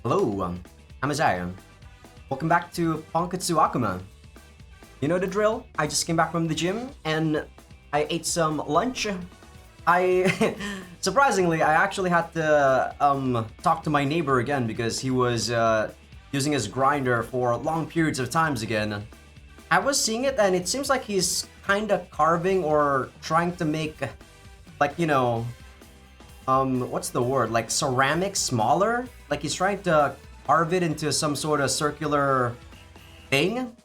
Hello, I'm Azai. Welcome back to Pankatsu Akuma. You know the drill? I just came back from the gym and I ate some lunch. I surprisingly I actually had to talk to my neighbor again because he was using his grinder for long periods of times again. I was seeing it and it seems like he's kind of carving or trying to make like, you know, what's the word? Like ceramic smaller? Like he's trying to carve it into some sort of circular thing.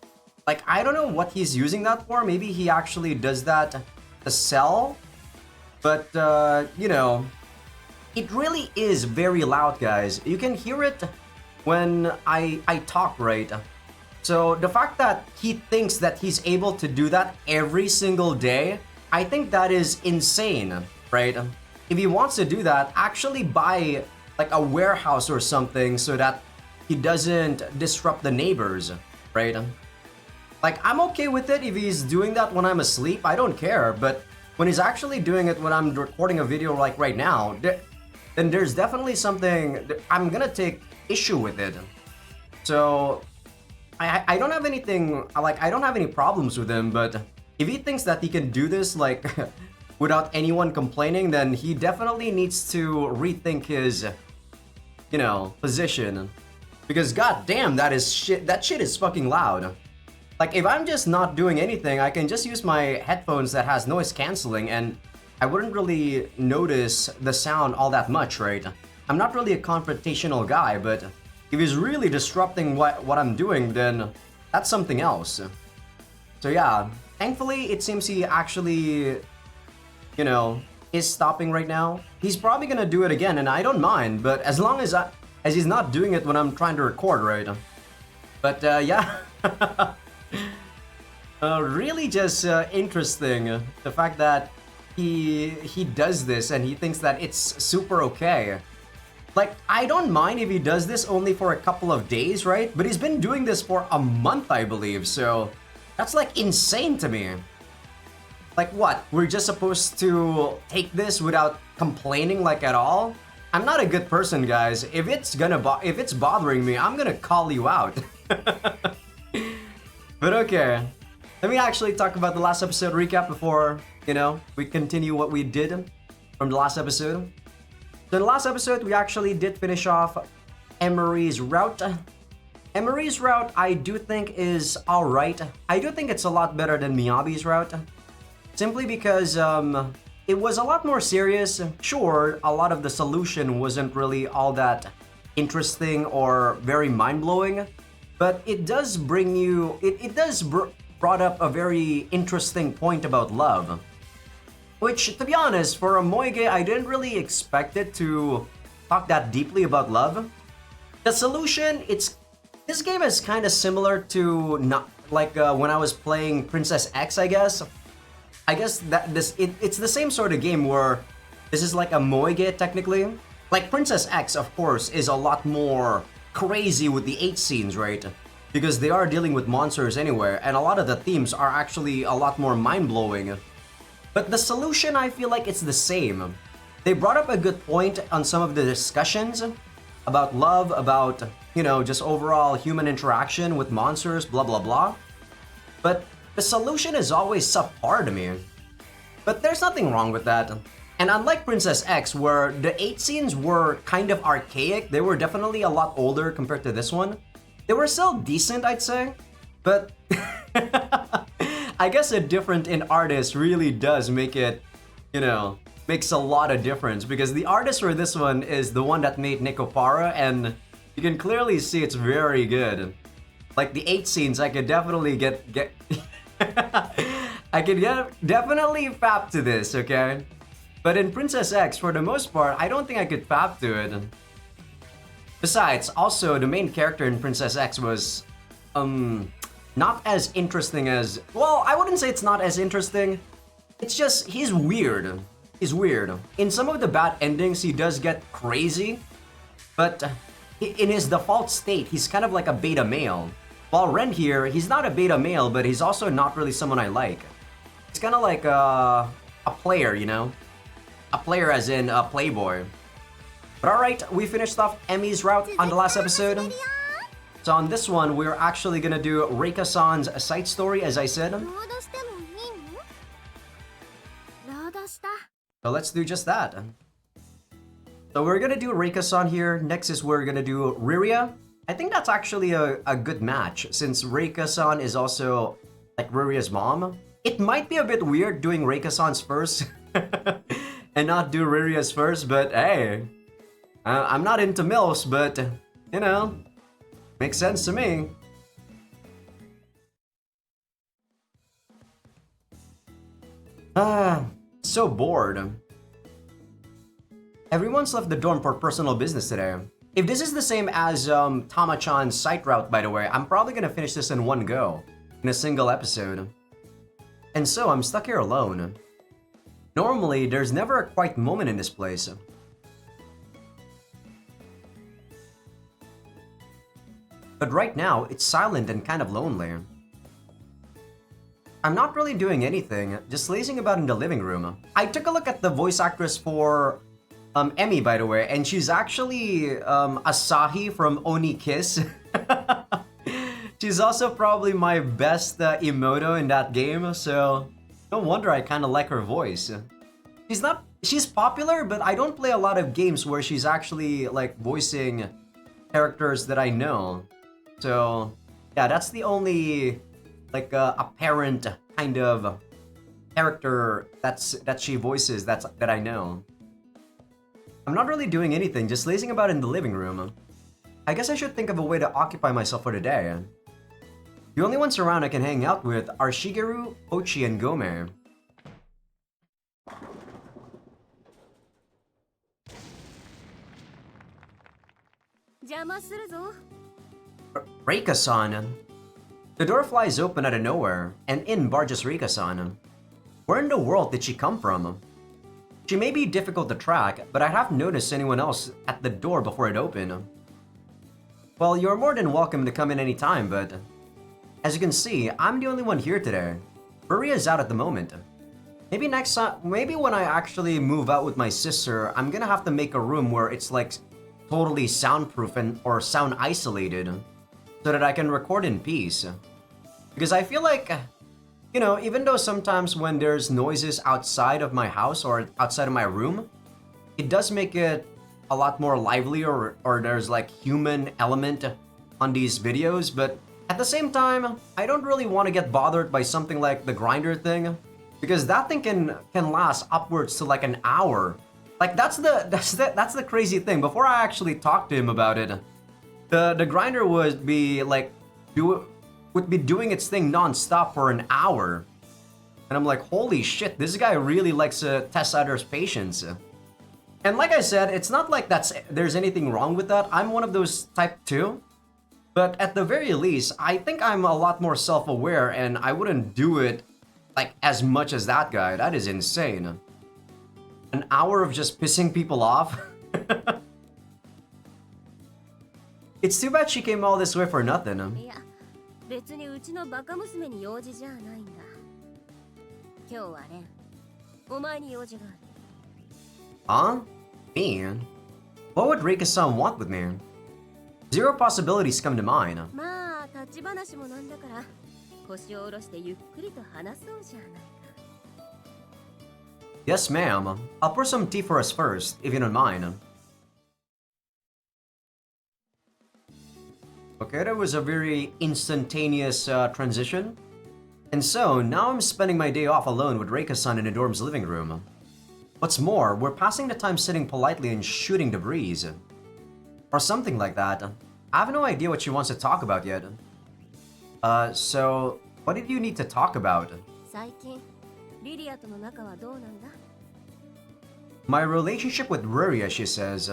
Like, I don't know what he's using that for. Maybe he actually does that to sell. But, you know, it really is very loud, guys. You can hear it when I talk, right? So the fact that he thinks that he's able to do that every single day, I think that is insane, right? If he wants to do that, actually buy like a warehouse or something so that he doesn't disrupt the neighbors, right? Like, I'm okay with it if he's doing that when I'm asleep, I don't care, but when he's actually doing it when I'm recording a video like right now, then there's definitely something, I'm gonna take issue with it. So, I don't have anything, like, I don't have any problems with him, but if he thinks that he can do this, like, without anyone complaining, then he definitely needs to rethink his, you know, position. Because goddamn, that shit is fucking loud. Like, if I'm just not doing anything, I can just use my headphones that has noise canceling and I wouldn't really notice the sound all that much, right? I'm not really a confrontational guy, but if he's really disrupting what I'm doing, then that's something else. So yeah, thankfully it seems he actually, you know, is stopping right now. He's probably gonna do it again and I don't mind, but as long as he's not doing it when I'm trying to record, right? But yeah. Really just interesting, the fact that he does this and he thinks that it's super okay. Like, I don't mind if he does this only for a couple of days, right? But he's been doing this for a month, I believe, so that's like insane to me. Like what? We're just supposed to take this without complaining like at all? I'm not a good person, guys. If it's bothering me, I'm gonna call you out. But okay, let me actually talk about the last episode recap before, you know, we continue what we did from the last episode. So in the last episode, we actually did finish off Emery's route. Emery's route, I do think is alright. I do think it's a lot better than Miyabi's route. Simply because it was a lot more serious. Sure, a lot of the solution wasn't really all that interesting or very mind-blowing. But it does bring you, brought up a very interesting point about love. Which, to be honest, for a moige, I didn't really expect it to talk that deeply about love. The solution, this game is kind of similar to when I was playing Princess X, I guess. I guess that it's the same sort of game where this is like a moige technically. Like Princess X, of course, is a lot more crazy with the 8 scenes, right? Because they are dealing with monsters anywhere, and a lot of the themes are actually a lot more mind-blowing. But the solution, I feel like it's the same. They brought up a good point on some of the discussions about love, about, you know, just overall human interaction with monsters, blah blah blah. But the solution is always subpar to me. But there's nothing wrong with that. And unlike Princess X, where the 8 scenes were kind of archaic, they were definitely a lot older compared to this one. They were still decent, I'd say. But I guess a difference in artist really does make it, you know, makes a lot of difference. Because the artist for this one is the one that made Nekopara, and you can clearly see it's very good. Like the 8 scenes, I could definitely get I could definitely fap to this, okay? But in Princess X, for the most part, I don't think I could fap to it. Besides, also, the main character in Princess X was, not as interesting as... Well, I wouldn't say it's not as interesting. It's just, he's weird. He's weird. In some of the bad endings, he does get crazy. But in his default state, he's kind of like a beta male. While Ren here, he's not a beta male, but he's also not really someone I like. He's kind of like a player, you know? A player as in a playboy. But alright, we finished off Emi's route on the last episode. So on this one, we're actually gonna do Reika-san's side story, as I said. So let's do just that. So we're gonna do Reika-san here. Next is we're gonna do Riria. I think that's actually a good match, since Reika-san is also like Riria's mom. It might be a bit weird doing Reika-san's first and not do Riria's first, but hey, I'm not into MILFs, but you know, makes sense to me. So bored. Everyone's left the dorm for personal business today. If this is the same as Tama-chan's site route, by the way, I'm probably gonna finish this in one go, in a single episode. And so I'm stuck here alone. Normally, there's never a quiet moment in this place. But right now, it's silent and kind of lonely. I'm not really doing anything, just lazing about in the living room. I took a look at the voice actress for Emi, by the way, and she's actually Asahi from Oni Kiss. She's also probably my best emoto in that game, so no wonder I kind of like her voice. She's popular, but I don't play a lot of games where she's actually like voicing characters that I know. So yeah, that's the only like apparent kind of character that she voices that I know. I'm not really doing anything, just lazing about in the living room. I guess I should think of a way to occupy myself for the day. The only ones around I can hang out with are Shigeru, Ochi, and Gome. Reika-san. The door flies open out of nowhere, and in barges Reika-san. Where in the world did she come from? She may be difficult to track, but I haven't noticed anyone else at the door before it opened. Well, you're more than welcome to come in any time, but as you can see, I'm the only one here today. Maria's out at the moment. Maybe next time, maybe when I actually move out with my sister, I'm gonna have to make a room where it's like totally soundproof or sound isolated, so that I can record in peace. Because I feel like, you know, even though sometimes when there's noises outside of my house or outside of my room, it does make it a lot more lively or there's like human element on these videos, but at the same time, I don't really want to get bothered by something like the grinder thing, because that thing can last upwards to like an hour. Like that's the crazy thing. Before I actually talked to him about it, the grinder would be like doing its thing non-stop for an hour. And I'm like, holy shit, this guy really likes to test others' patience. And like I said, it's not like there's anything wrong with that. I'm one of those type too. But at the very least, I think I'm a lot more self-aware and I wouldn't do it like as much as that guy. That is insane. An hour of just pissing people off? It's too bad she came all this way for nothing. Huh? Me? What would Reika-san want with me? Zero possibilities come to mind. Yes, ma'am. I'll pour some tea for us first, if you don't mind. Okay, that was a very instantaneous transition. And so, now I'm spending my day off alone with Reika-san in the dorm's living room. What's more, we're passing the time sitting politely and shooting the breeze. Or something like that. I have no idea what she wants to talk about yet. So, what did you need to talk about? My relationship with Ruria, she says.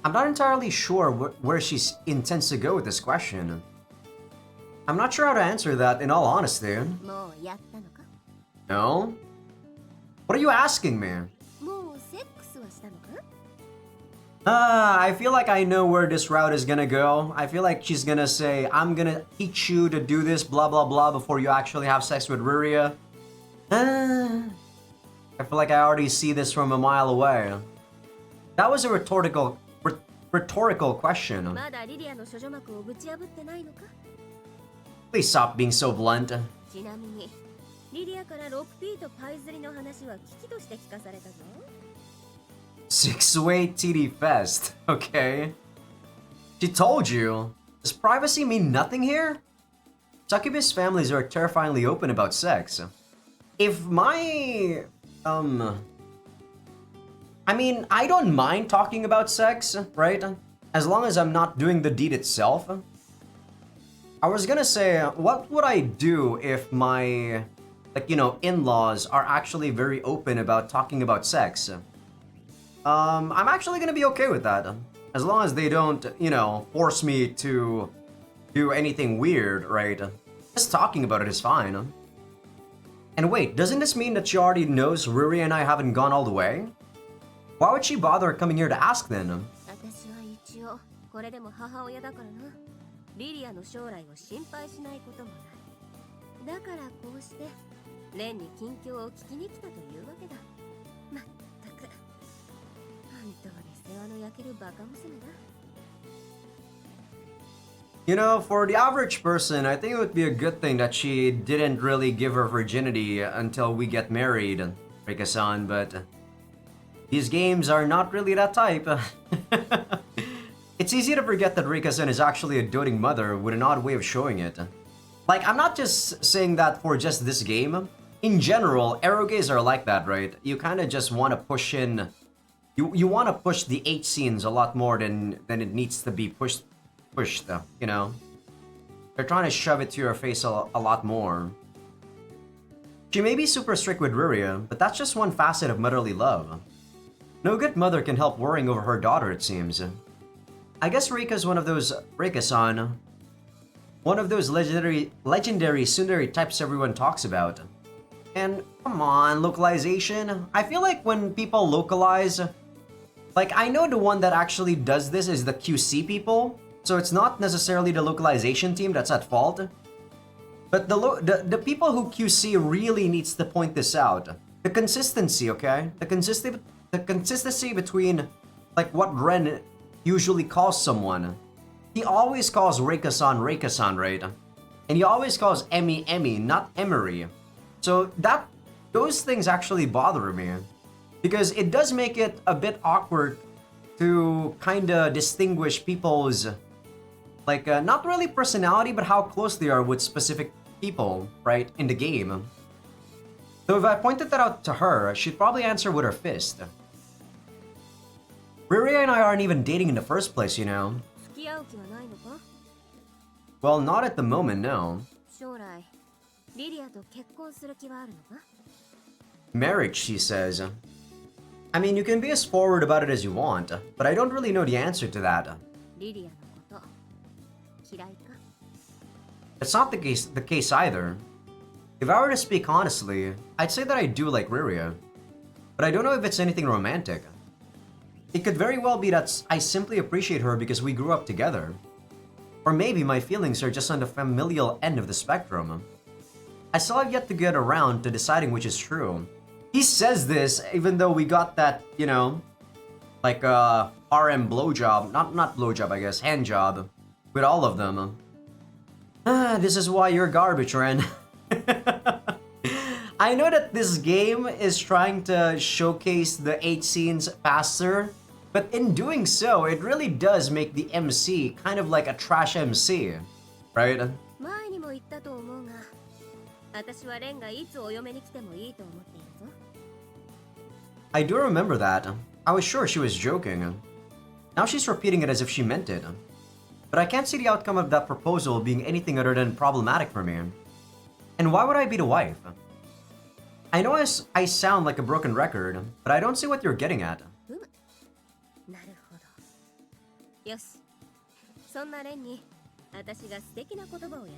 I'm not entirely sure where she intends to go with this question. I'm not sure how to answer that in all honesty. No? What are you asking me? I feel like I know where this route is gonna go. I feel like she's gonna say, I'm gonna teach you to do this blah blah blah before you actually have sex with Ruria. I feel like I already see this from a mile away. That was a rhetorical question. まだリリアの処女膜をぶち破ってないのか Please stop being so blunt. ちなみにリリアから 6P とパイ釣りの話は危機として聞かされたぞ Six-way TD Fest, okay? She told you. Does privacy mean nothing here? Succubus families are terrifyingly open about sex. If my... I mean, I don't mind talking about sex, right? As long as I'm not doing the deed itself. I was gonna say, what would I do if my, like, you know, in-laws are actually very open about talking about sex? I'm actually gonna be okay with that. As long as they don't, you know, force me to do anything weird, right? Just talking about it is fine. And wait, doesn't this mean that she already knows Ruri and I haven't gone all the way? Why would she bother coming here to ask then? 私は一応これでも母親だからなリリアの将来を心配しないこともないだからこうしてレンに近況を聞きに来たというわけだまったく本当に世話の焼けるバカ娘だ You know, for the average person, I think it would be a good thing that she didn't really give her virginity until we get married, Rika-san, but these games are not really that type. It's easy to forget that Rika-san is actually a doting mother with an odd way of showing it. Like, I'm not just saying that for just this game. In general, eroges are like that, right? You kind of just want to push in... You want to push the 8 scenes a lot more than it needs to be pushed, you know? They're trying to shove it to your face a lot more. She may be super strict with Ruria, but that's just one facet of motherly love. No good mother can help worrying over her daughter, it seems. I guess Rika's one of those... Rika-san. One of those legendary tsundere types everyone talks about. And, come on, localization. I feel like when people localize... Like, I know the one that actually does this is the QC people. So it's not necessarily the localization team that's at fault. But the people who QC really needs to point this out. The consistency, okay? The consistency between, like, what Ren usually calls someone. He always calls Reika-san, Reika-san, right? And he always calls Emi, Emi, not Emery. So those things actually bother me. Because it does make it a bit awkward to kinda distinguish people's, like, not really personality, but how close they are with specific people, right, in the game. So if I pointed that out to her, she'd probably answer with her fist. Riri and I aren't even dating in the first place, you know. 付き合う気はないのか Well, not at the moment, no. 将来リリアと結婚する気はあるのか Marriage, she says. I mean, you can be as forward about it as you want, but I don't really know the answer to that. リリアのこと嫌いか It's not the case either. If I were to speak honestly, I'd say that I do like Riria. But I don't know if it's anything romantic. It could very well be that I simply appreciate her because we grew up together. Or maybe my feelings are just on the familial end of the spectrum. I still have yet to get around to deciding which is true. He says this even though we got that, you know, like RM blowjob, not blowjob, I guess, hand job with all of them. This is why you're garbage, Ren. I know that this game is trying to showcase the 8 scenes faster, but in doing so, it really does make the MC kind of like a trash MC, right? 前にも言ったと思うが私はレンがいつお嫁に来てもいいと思っているぞ I do remember that. I was sure she was joking. Now she's repeating it as if she meant it. But I can't see the outcome of that proposal being anything other than problematic for me. And why would I be the wife? I know I sound like a broken record, but I don't see what you're getting at. なるほどよしそんなレンに私が素敵な言葉をや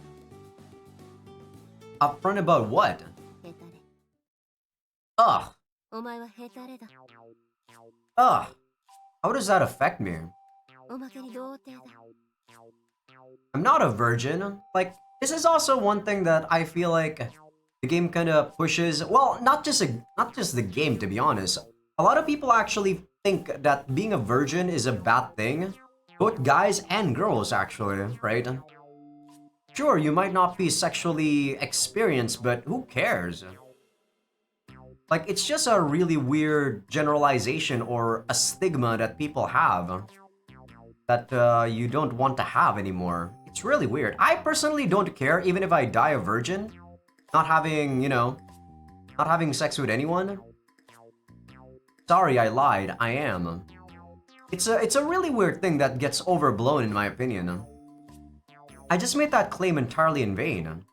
ろう Upfront about what? ヘタレ Ugh. お前はヘタレだ Ugh. How does that affect me? おまけに童貞だ I'm not a virgin. Like, this is also one thing that I feel like the game kind of pushes. Well, not just the game, to be honest. A lot of people actually think that being a virgin is a bad thing. Both guys and girls, actually, right? Sure, you might not be sexually experienced, but who cares? Like, it's just a really weird generalization or a stigma that people have that you don't want to have anymore. It's really weird. I personally don't care, even if I die a virgin, not having, not having sex with anyone. Sorry, I lied. I am. It's a really weird thing that gets overblown in my opinion. I just made that claim entirely in vain.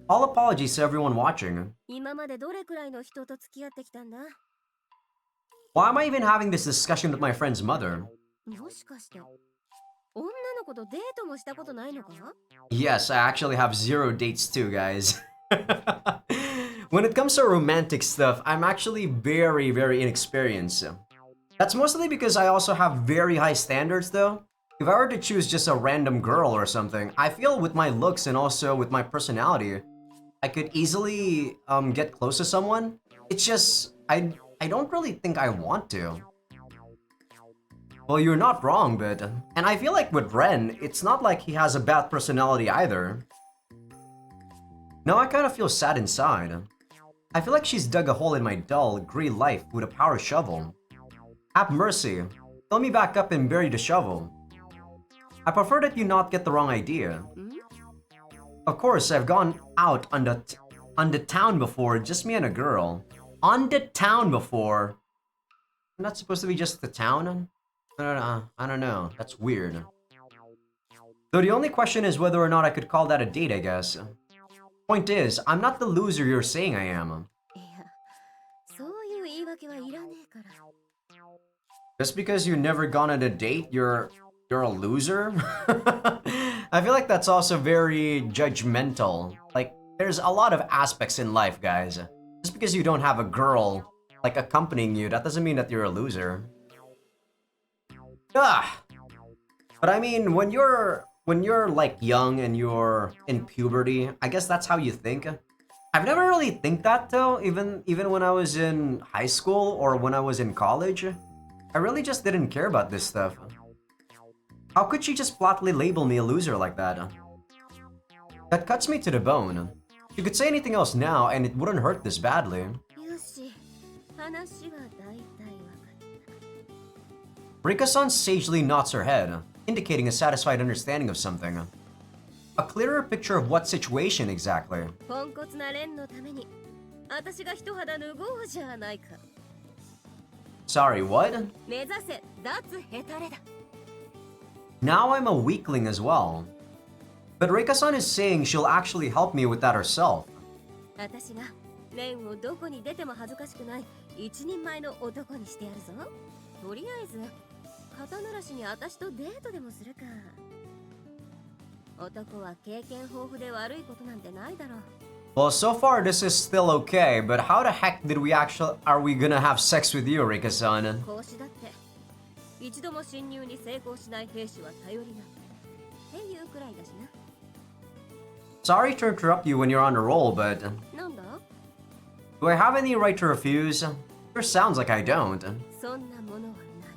All apologies to everyone watching. 今までどれくらいの人と付き合ってきたんだ？ Why am I even having this discussion with my friend's mother? もしかして女の子とデートもしたことないのか？ Yes, I actually have 0 dates too, guys. When it comes to romantic stuff, I'm actually very, very inexperienced. That's mostly because I also have very high standards though. If I were to choose just a random girl or something, I feel with my looks and also with my personality, I could easily get close to someone. It's just, I don't really think I want to. Well, you're not wrong, but... And I feel like with Ren, it's not like he has a bad personality either. Now I kind of feel sad inside. I feel like she's dug a hole in my dull, gray life with a power shovel. Have mercy. Fill me back up and bury the shovel. I prefer that you not get the wrong idea. Of course, I've gone out on the town before, just me and a girl. On the town before? I'm not supposed to be just the town? I don't know. That's weird. Though the only question is whether or not I could call that a date, I guess. Point is, I'm not the loser you're saying I am. いや、そういう言い訳はいらねえから。 Just because you've never gone on a date, you're a loser? I feel like that's also very judgmental. Like, there's a lot of aspects in life, guys. Just because you don't have a girl, like, accompanying you, that doesn't mean that you're a loser. Ah! But I mean, when you're like young and you're in puberty, I guess that's how you think. I've never really think that though, even when I was in high school or when I was in college. I really just didn't care about this stuff. How could she just flatly label me a loser like that? That cuts me to the bone. You could say anything else now and it wouldn't hurt this badly. よし、話は大体わかった。 Rika-san sagely nods her head, indicating a satisfied understanding of something. A clearer picture of what situation exactly? ポンコツなレンのために、私が一肌脱ごうじゃないか。 Sorry, what? 目指せ、脱ヘタレだ。 Now I'm a weakling as well. But Rika-san is saying she'll actually help me with that herself. 私がレンをどこに出ても恥ずかしくない一人前の男にしてやるぞ。とりあえず肩慣らしに私とデートでもするか。男は経験豊富で悪いことなんてないだろう。 Well, so far this is still okay, but how the heck are we gonna have sex with you, Rika-san? 講師だって一度も侵入に成功しない兵士は頼りないっていうくらいだしな。 Sorry to interrupt you when you're on a roll, but なんだ？ do I have any right to refuse? Sure sounds like I don't. そんなものはない。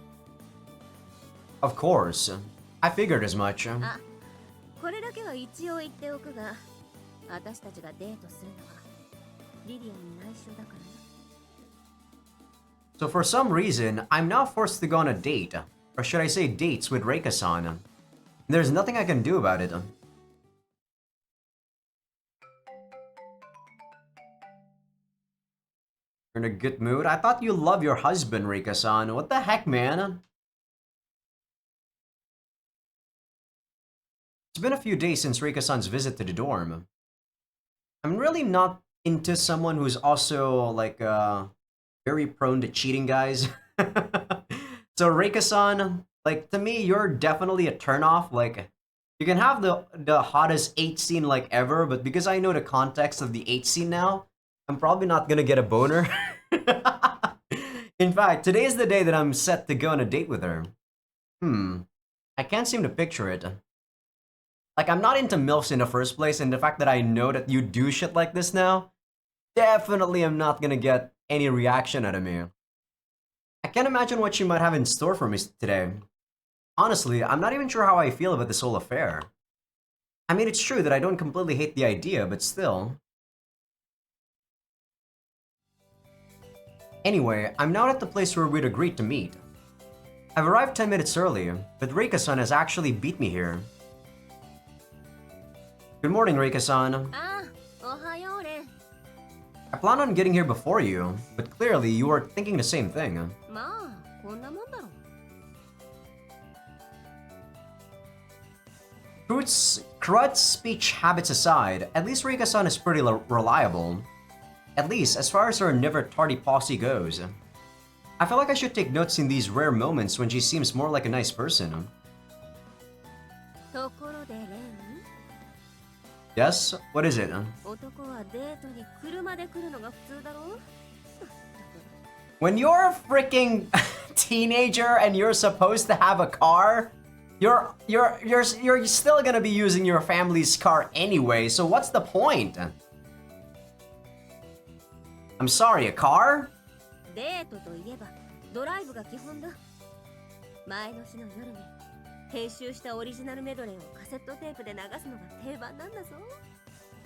Of course. I figured as much. あ、これだけは一応言っておくが、私たちがデートするのはリリアに内緒だからな。 So for some reason, I'm now forced to go on a date, or should I say dates with Reika-san. There's nothing I can do about it. You're in a good mood? I thought you love your husband, Reika-san. What the heck, man? It's been a few days since Reika-san's visit to the dorm. I'm really not into someone who's also, like, very prone to cheating, guys. So Reika-san, like, to me, you're definitely a turnoff. Like, you can have the hottest 8 scene like ever, but because I know the context of the 8 scene now, I'm probably not gonna get a boner. In fact, today is the day that I'm set to go on a date with her. I can't seem to picture it. Like, I'm not into MILFs in the first place, and the fact that I know that you do shit like this now, definitely I'm not gonna get any reaction out of me. I can't imagine what she might have in store for me today. Honestly, I'm not even sure how I feel about this whole affair. I mean, it's true that I don't completely hate the idea, but still. Anyway, I'm now at the place where we'd agreed to meet. I've arrived 10 minutes early, but Reika-san has actually beat me here. Good morning, Reika-san. Ah, ohayo re. I plan on getting here before you, but clearly you are thinking the same thing. まあ、こんなもんだろ。Crud's speech habits aside, at least Reika-san is pretty reliable. At least, as far as her never tardy posse goes. I feel like I should take notes in these rare moments when she seems more like a nice person. ところでレン、Yes? What is it? 男はデートに車で来るのが普通だろ。When you're a freaking teenager and you're supposed to have a car, you're still gonna be using your family's car anyway, so what's the point? I'm sorry, a car? デートといえばドライブが基本だ。前の日の夜に編集したオリジナルメドレーをカセットテープで流すのが定番なんだぞ。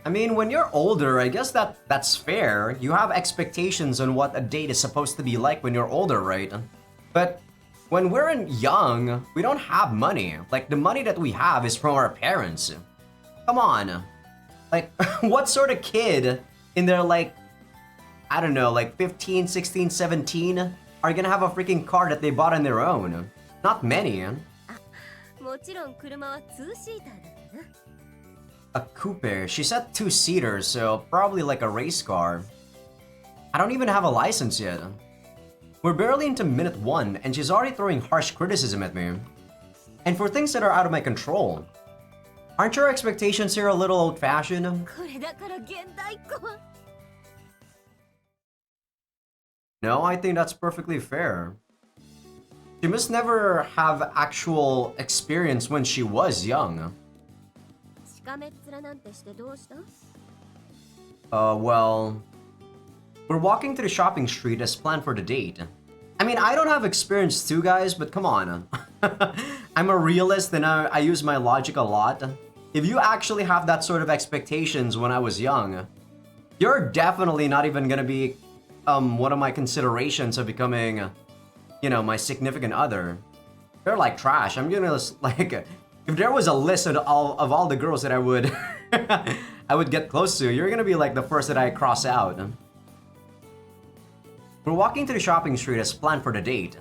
I mean, when you're older, I guess that's fair. You have expectations on what a date is supposed to be like when you're older, right? But when we're young, we don't have money. Like, the money that we have is from our parents. Come on. Like, what sort of kid in their, like, I don't know, like 15, 16, 17 are gonna have a freaking car that they bought on their own? Not many. もちろん車はツーシーターだからな。A coupe. She said 2-seater, so probably like a race car. I don't even have a license yet. We're barely into minute 1 and she's already throwing harsh criticism at me. And for things that are out of my control. Aren't your expectations here a little old-fashioned? これだから現代っ子は。No, I think that's perfectly fair. She must never have actual experience when she was young. しかめっ面なんてしてどうした？ Well, we're walking to the shopping street as planned for the date. I mean, I don't have experience too, guys, but come on. I'm a realist and I use my logic a lot. If you actually have that sort of expectations when I was young, you're definitely not even gonna be one of my considerations of becoming, you know, my significant other. They're like trash. I'm gonna like, if there was a list of all the girls that I would I would get close to, you're gonna be like the first that I cross out. We're walking to the shopping street as planned for the date.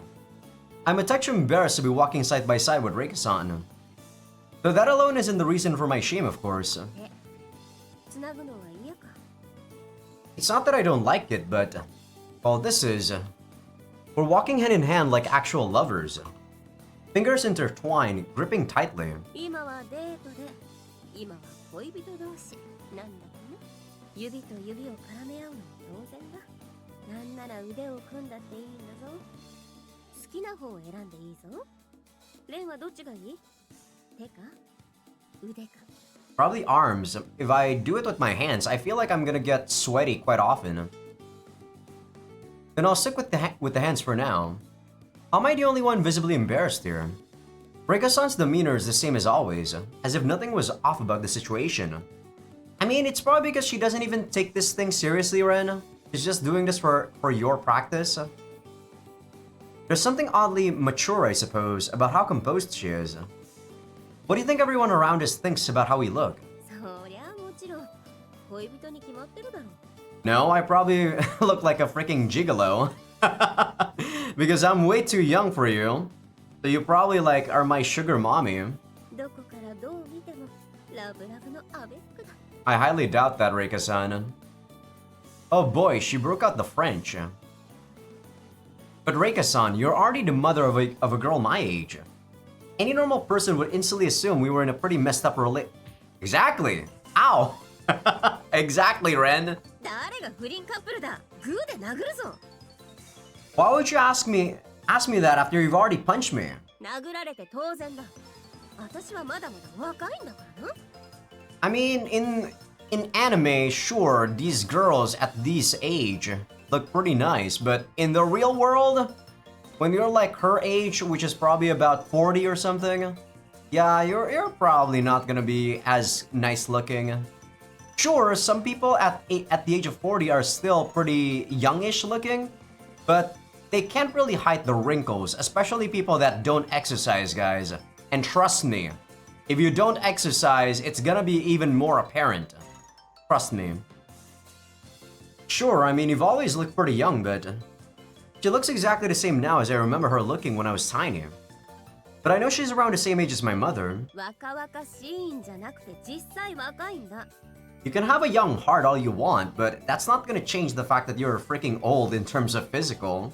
I'm a touch embarrassed to be walking side by side with Reika-san. Though that alone isn't the reason for my shame, of course. つなぐのは嫌か。It's not that I don't like it, but well, this is. We're walking hand in hand like actual lovers. Fingers intertwined, gripping tightly. 今はデートで、今は恋人同士なんだからね。指と指を絡め合うのも当然だ。なんなら腕を組んだっていいんだぞ。好きな方を選んでいいぞ。レンはどっちがいい？手か？腕か？ Probably arms. If I do it with my hands, I feel like I'm gonna get sweaty quite often. Then I'll stick with the hands for now. How am I the only one visibly embarrassed here? Reika-san's demeanor is the same as always, as if nothing was off about the situation. I mean, it's probably because she doesn't even take this thing seriously, Ren. She's just doing this for your practice. There's something oddly mature, I suppose, about how composed she is. What do you think everyone around us thinks about how we look? そりゃもちろん恋人に決まってるだろう。 No, I probably look like a freaking gigolo. Because I'm way too young for you. So you probably like are my sugar mommy. どこからどう見てもラブラブのアベックだ。 I highly doubt that, Reika-san. Oh boy, she broke out the French. But Reika-san, you're already the mother of a girl my age. Any normal person would instantly assume we were in a pretty messed up relationship. Exactly! Ow! Exactly, Ren! 誰が不倫カップルだ。グーで殴るぞ。 Why would you ask me that after you've already punched me? 殴られて当然だ。私はまだまだ若いんだからな。 I mean, in anime, sure, these girls at this age look pretty nice, but in the real world, when you're like her age, which is probably about 40 or something, yeah, you're probably not gonna be as nice looking. Sure, some people at the age of 40 are still pretty youngish looking, but they can't really hide the wrinkles, especially people that don't exercise, guys. And trust me, if you don't exercise, it's gonna be even more apparent. Trust me. Sure, I mean, you've always looked pretty young, but she looks exactly the same now as I remember her looking when I was tiny. But I know she's around the same age as my mother. You can have a young heart all you want, but that's not gonna change the fact that you're freaking old in terms of physical.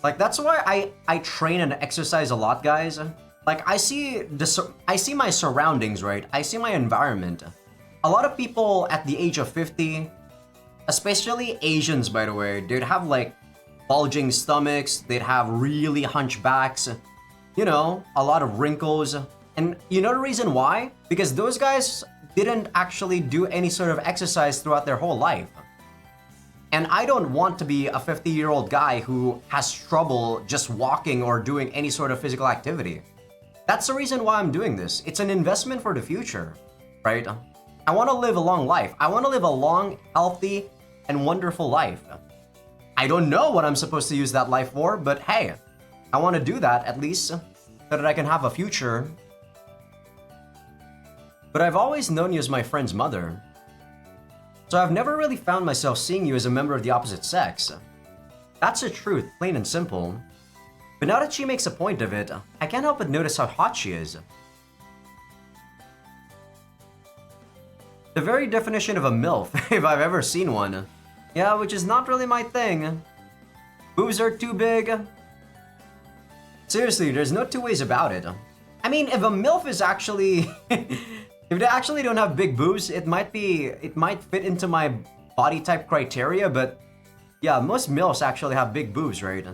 Like, that's why I train and exercise a lot, guys. Like, I see my surroundings, right? I see my environment. A lot of people at the age of 50, especially Asians, by the way, they'd have like bulging stomachs, they'd have really hunchbacks, you know, a lot of wrinkles. And you know the reason why? Because those guys didn't actually do any sort of exercise throughout their whole life. And I don't want to be a 50-year-old guy who has trouble just walking or doing any sort of physical activity. That's the reason why I'm doing this. It's an investment for the future, right? I want to live a long life. I want to live a long, healthy, and wonderful life. I don't know what I'm supposed to use that life for, but hey, I want to do that at least so that I can have a future. But I've always known you as my friend's mother. So I've never really found myself seeing you as a member of the opposite sex. That's the truth, plain and simple. But now that she makes a point of it, I can't help but notice how hot she is. The very definition of a MILF, if I've ever seen one. Yeah, which is not really my thing. Boobs are too big. Seriously, there's no two ways about it. I mean, if a MILF is actually... if they actually don't have big boobs, it might fit into my body type criteria, but yeah, most MILFs actually have big boobs, right?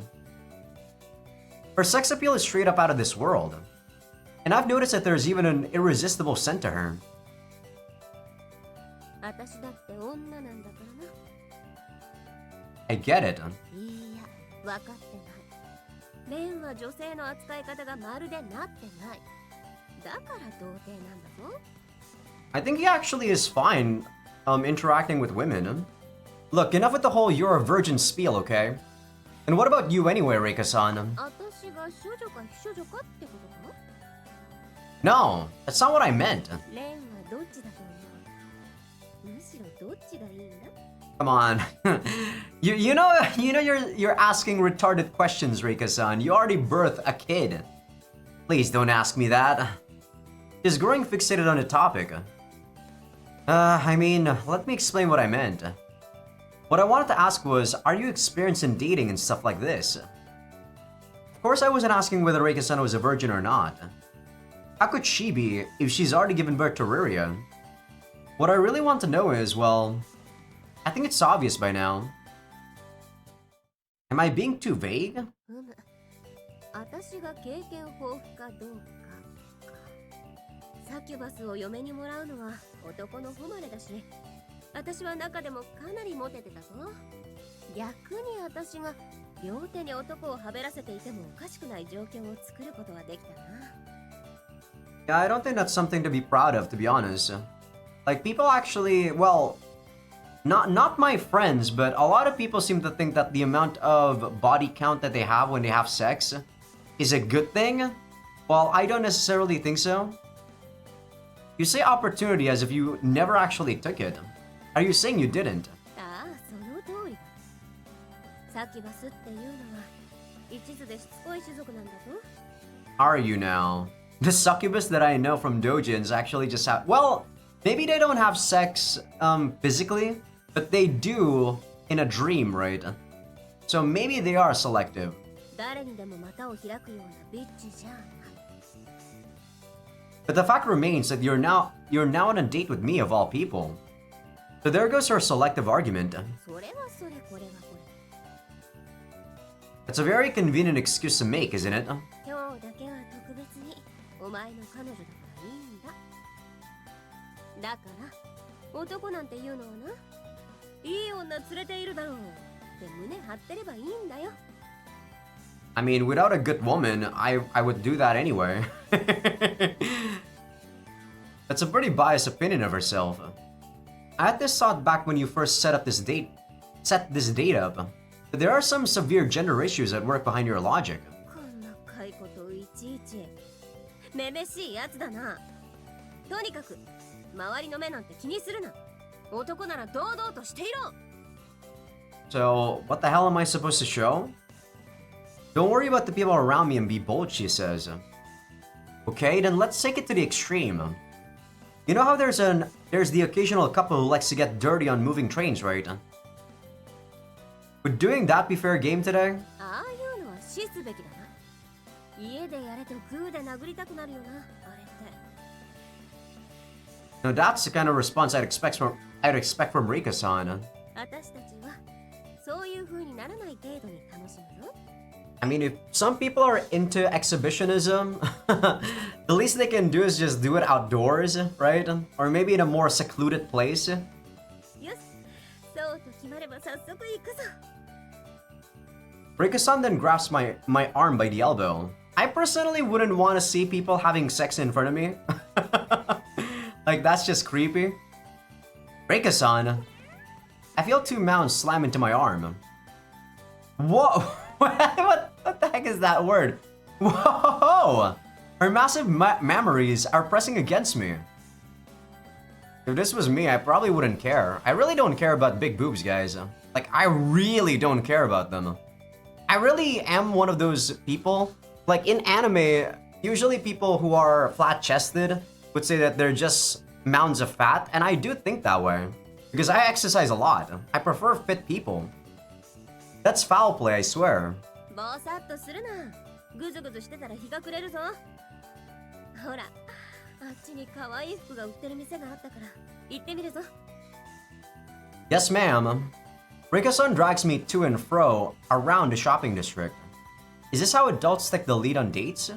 Her sex appeal is straight up out of this world. And I've noticed that there's even an irresistible scent to her. I get it. I think he actually is fine interacting with women. Look, enough with the whole you're a virgin spiel, okay? And what about you anyway, Reika-san? No, that's not what I meant. Come on. you know you're asking retarded questions, Reika-san. You already birthed a kid. Please don't ask me that. Just growing fixated on the topic. I mean, let me explain what I meant. What I wanted to ask was, are you experienced in dating and stuff like this? Of course I wasn't asking whether Reika-san was a virgin or not. How could she be if she's already given birth to Riria? What I really want to know is, well, I think it's obvious by now. Am I being too vague? Yeah, I don't think that's something to be proud of, to be honest. Like, people actually, well, not my friends, but a lot of people seem to think that the amount of body count that they have when they have sex is a good thing. Well, I don't necessarily think so. You say opportunity as if you never actually took it. Are you saying you didn't? Are you now? The succubus that I know from dojins actually just have... Well, maybe they don't have sex physically, but they do in a dream, right? So maybe they are selective. But the fact remains that you're now on a date with me of all people. So there goes her selective argument. It's a very convenient excuse to make, isn't it? いい女連れているだろうって胸張ってればいいんだよ。 I mean, without a good woman, I would do that anyway. That's a pretty biased opinion of herself. I had this thought back when you first set this date up. But there are some severe gender issues at work behind your logic. こんなかいことをいちいちめめしいやつだな。とにかく周りの目なんて気にするな。男なら堂々としていろ。 So, what the hell am I supposed to show? Don't worry about the people around me and be bold, she says. Okay, then let's take it to the extreme. You know how there's the occasional couple who likes to get dirty on moving trains, right? Would doing that be fair game today? ああいうのは死すべきだな。家でやれとグーで殴りたくなるよな、あれって。 Now that's the kind of response I'd expect from Rika-san. 私たちはそういう風にならない程度に楽しむよ。 I mean, if some people are into exhibitionism, the least they can do is just do it outdoors, right? Or maybe in a more secluded place. よし、そうと決まれば早速行くぞ。 Rika-san then grasps my arm by the elbow. I personally wouldn't want to see people having sex in front of me. Like, that's just creepy. Rika-san. I feel two mounds slam into my arm. Whoa! what the heck is that word? Whoa! Her massive memories are pressing against me. If this was me, I probably wouldn't care. I really don't care about big boobs, guys. Like, I really don't care about them. I really am one of those people. Like, in anime, usually people who are flat-chested would say that they're just mounds of fat, and I do think that way. Because I exercise a lot. I prefer fit people. That's foul play, I swear. ぼさっとするな。ぐずぐずしてたら日が暮れるぞ。ほら、あっちに可愛い服が売ってる店があったから行ってみるぞ。 Yes, ma'am. Rika-san drags me to and fro around the shopping district. Is this how adults take the lead on dates?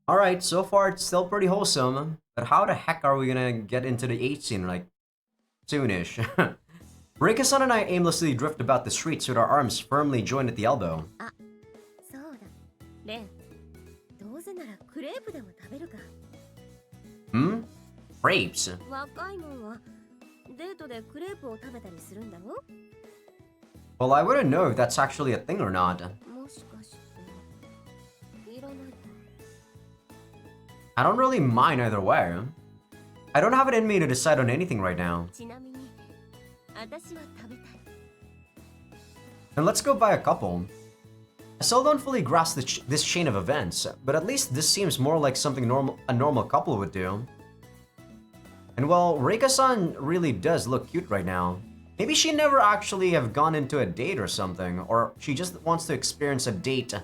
Alright, so far it's still pretty wholesome, but how the heck are we gonna get into the 8 scene, like, soonish? Rika-san and I aimlessly drift about the streets with our arms firmly joined at the elbow. あ、そうだ。レン、どうせならクレープでも食べるか。 Hmm? Grapes? 若いもんはデートでクレープを食べたりするんだろ？ Well, I wouldn't know if that's actually a thing or not. もしかしていらないか。 I don't really mind either way. I don't have it in me to decide on anything right now. ちなみに私は食べたい。 And let's go buy a couple. I still don't fully grasp this chain of events, but at least this seems more like something a normal couple would do. And well, Reika-san really does look cute right now. Maybe she never actually have gone into a date or something, or she just wants to experience a date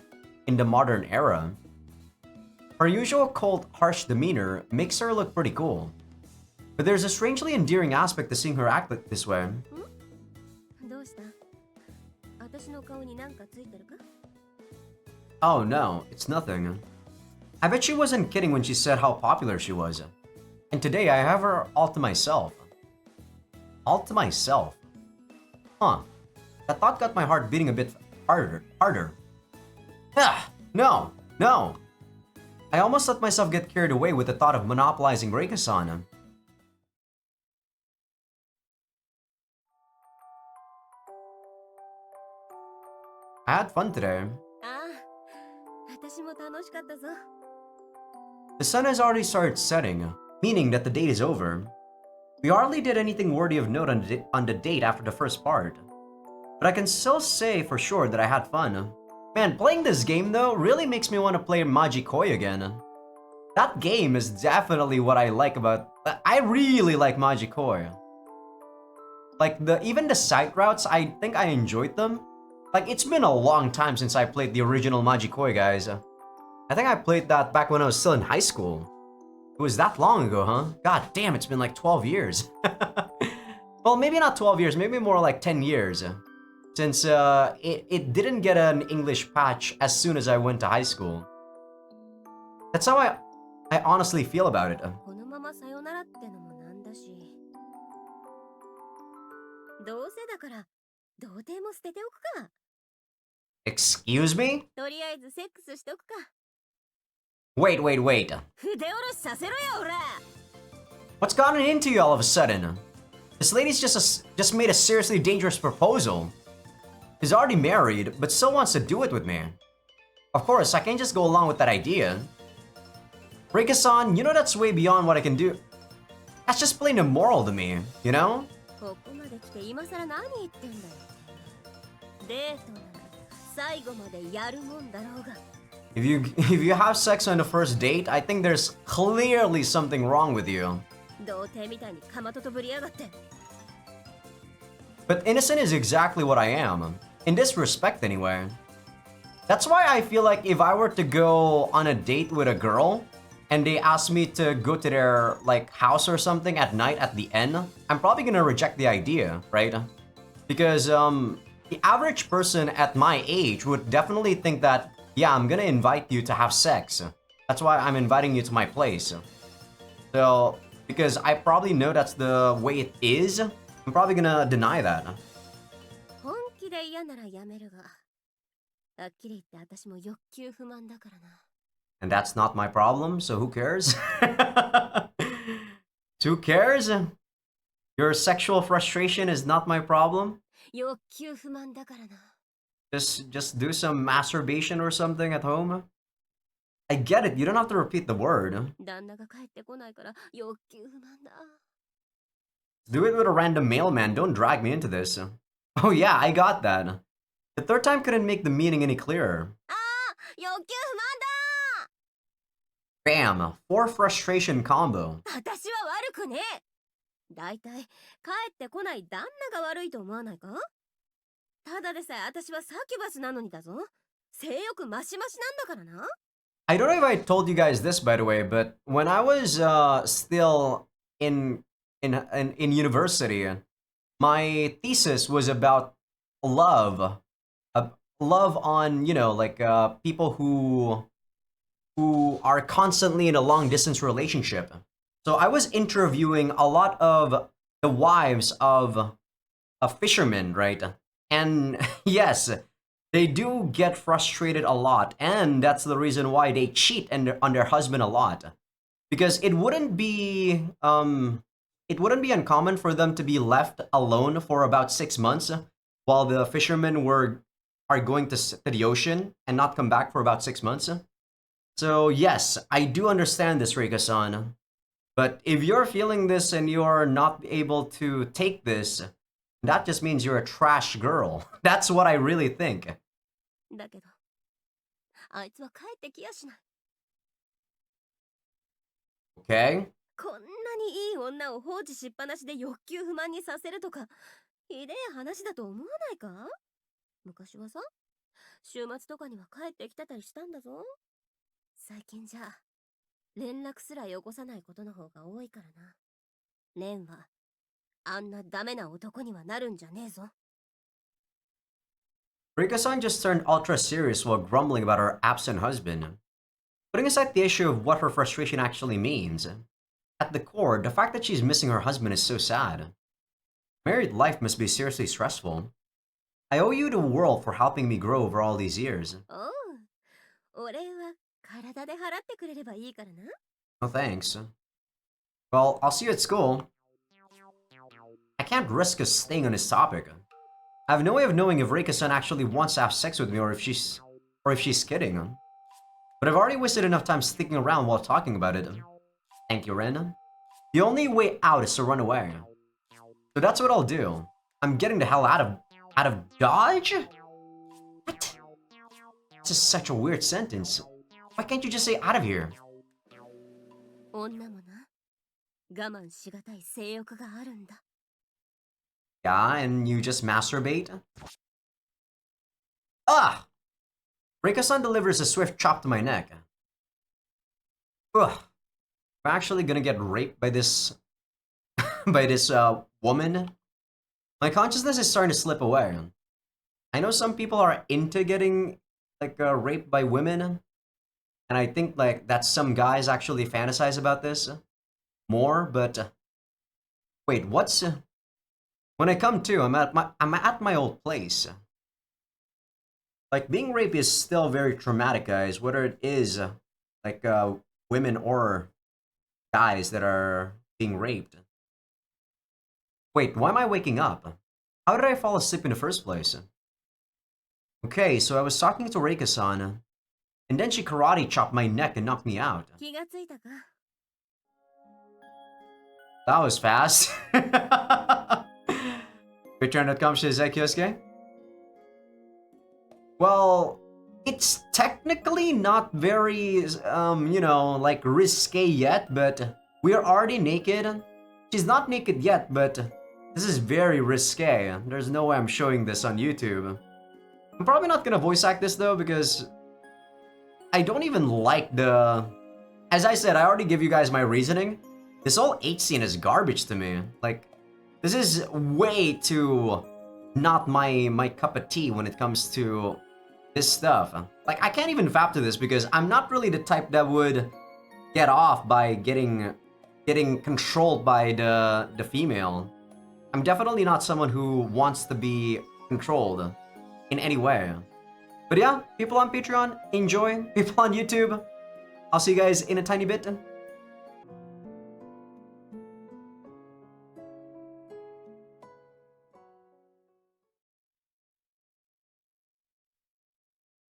in the modern era. Her usual cold, harsh demeanor makes her look pretty cool. But there's a strangely endearing aspect to seeing her act like this way. どうした？私の顔に何かついてるか？ Oh no, it's nothing. I bet she wasn't kidding when she said how popular she was. And today I have her all to myself. All to myself. Huh. That thought got my heart beating a bit harder. Ah, no. I almost let myself get carried away with the thought of monopolizing Reika-san. I had fun today. ああ、私も楽しかったぞ。 The sun has already started setting, meaning that the date is over. We hardly did anything worthy of note on the date after the first part. But I can still say for sure that I had fun. Man, playing this game though really makes me want to play Magikoi again. That game is definitely what I like about... I really like Magikoi. Like, even the side routes, I think I enjoyed them. Like, it's been a long time since I played the original Magikoi, guys. I think I played that back when I was still in high school. It was that long ago, huh? God damn, it's been like 12 years. Well, maybe not 12 years, maybe more like 10 years. Since it didn't get an English patch as soon as I went to high school. That's how I honestly feel about it. このままさよならってのもなんだし。どうせだから、童貞も捨てておくか。Excuse me? とりあえずセックスしとくか。Wait. 筆下ろしさせろよ、おら。 What's gotten into you all of a sudden? This lady's just made a seriously dangerous proposal. She's already married, but still wants to do it with me. Of course, I can't just go along with that idea. Reika-san, you know that's way beyond what I can do. That's just plain immoral to me, you know? ここまで来て今さら何言ってんだよ。デートなら最後までやるもんだろうが。If you have sex on the first date, I think there's clearly something wrong with you. 童貞みたいにかまととぶりやがって。 But innocent is exactly what I am. In this respect, anyway. That's why I feel like if I were to go on a date with a girl, and they ask me to go to their, like, house or something at night at the end, I'm probably gonna reject the idea, right? Because, the average person at my age would definitely think that, yeah, I'm gonna invite you to have sex. That's why I'm inviting you to my place. So, because I probably know that's the way it is, I'm probably gonna deny that. 本気で嫌ならやめるが。はっきり言って私も欲求不満だからな。 And that's not my problem, so who cares? Who cares? Your sexual frustration is not my problem? 欲求不満だからな。 Just do some masturbation or something at home? I get it, you don't have to repeat the word. 旦那が帰ってこないから欲求不満だ。 Do it with a random mailman, don't drag me into this. Oh yeah, I got that. The third time couldn't make the meaning any clearer. ああ、欲求不満だ。 Bam! 4 frustration combo. 私は悪くねえ。だいたい帰ってこない旦那が悪いと思わないか。ただでさえ私はサキュバスなのにだぞ。性欲マシマシなんだからな。 I don't know if I told you guys this, by the way, but when I was still in university, my thesis was about love, love on, you know, like people who are constantly in a long distance relationship. So I was interviewing a lot of the wives of fishermen, right? And yes, they do get frustrated a lot, and that's the reason why they cheat on their husband a lot. Because it wouldn't be uncommon for them to be left alone for about 6 months while the fishermen are going to the ocean and not come back for about 6 months. So yes, I do understand this, Reika-san. But if you're feeling this and you're not able to take this, that just means you're a trash girl. That's what I really think. だけど、あいつは帰ってきやしない。 Okay? こんなにいい女を放置しっぱなしで欲求不満にさせるとか、ひでえ話だと思わないか。昔はさ、週末とかには帰ってきてたりしたんだぞ。最近じゃ連絡すらよこさないことの方が多いからな。レンはあんなダメな男にはなるんじゃねえぞ。 Rika-san just turned ultra serious while grumbling about her absent husband. Putting aside the issue of what her frustration actually means, at the core, the fact that she's missing her husband is so sad. Married life must be seriously stressful. I owe you the world for helping me grow over all these years. おう、お礼は体で払ってくれればいいからな。 No thanks. Well, I'll see you at school. I can't risk us staying on this topic. I have no way of knowing if Reika-san actually wants to have sex with me or if she's kidding. But I've already wasted enough time sticking around while talking about it. Thank you, Ren. The only way out is to run away. So that's what I'll do. I'm getting the hell out of Dodge? What? This is such a weird sentence. Why can't you just say out of here? 女もな、我慢しがたい性欲があるんだ。 Yeah, and you just masturbate? Ah! Reika-san delivers a swift chop to my neck. Ugh. I'm actually gonna get raped by this... by this, woman? My consciousness is starting to slip away. I know some people are into getting, like, raped by women. And I think, like, that some guys actually fantasize about this. more, but wait, what's when I come to, I'm at my old place. Like being raped is still very traumatic, guys. Whether it is like women or guys that are being raped. Wait, why am I waking up? How did I fall asleep in the first place? Okay, so I was talking to Reika-san, and then she karate chopped my neck and knocked me out. 気がついたか That was fast. Return that comes to Azaikyousuke? Well, it's technically not very, like risque yet, but we are already naked. She's not naked yet, but this is very risque. There's no way I'm showing this on YouTube. I'm probably not gonna voice act this though, because I don't even like the... As I said, I already give you guys my reasoning. This whole H scene is garbage to me. Like, this is way too not my cup of tea when it comes to this stuff. Like, I can't even fap to this because I'm not really the type that would get off by getting controlled by the female. I'm definitely not someone who wants to be controlled in any way. But yeah, people on Patreon, enjoy. People on YouTube, I'll see you guys in a tiny bit.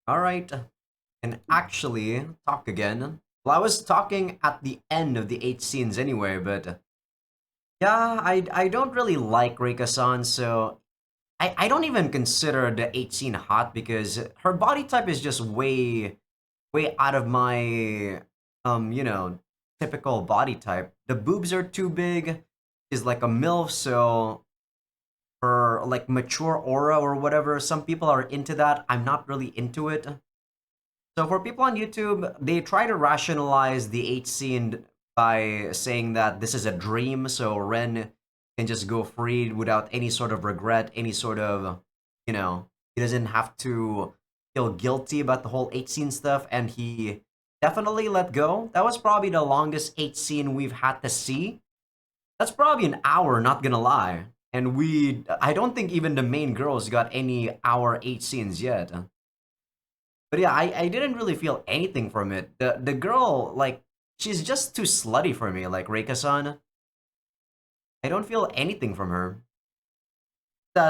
Alright, and actually talk again. Well, I was talking at the end of the 8 scenes anyway, but yeah, I don't really like Reika-san, so I don't even consider the 8 scene hot because her body type is just way out of my typical body type. The boobs are too big. She's like a MILF, so her like mature aura or whatever, some people are into that. I'm not really into it. So for people on YouTube, they try to rationalize the 8 scene by saying that this is a dream, so Ren can just go free without any sort of regret, any sort of, he doesn't have to feel guilty about the whole 8 scene stuff, and he definitely let go. That was probably the longest 8 scene we've had to see. That's probably an hour, not gonna lie. And I don't think even the main girls got any hour 8 scenes yet. But yeah, I didn't really feel anything from it. The girl, like, she's just too slutty for me, like Reika-san. I don't feel anything from her.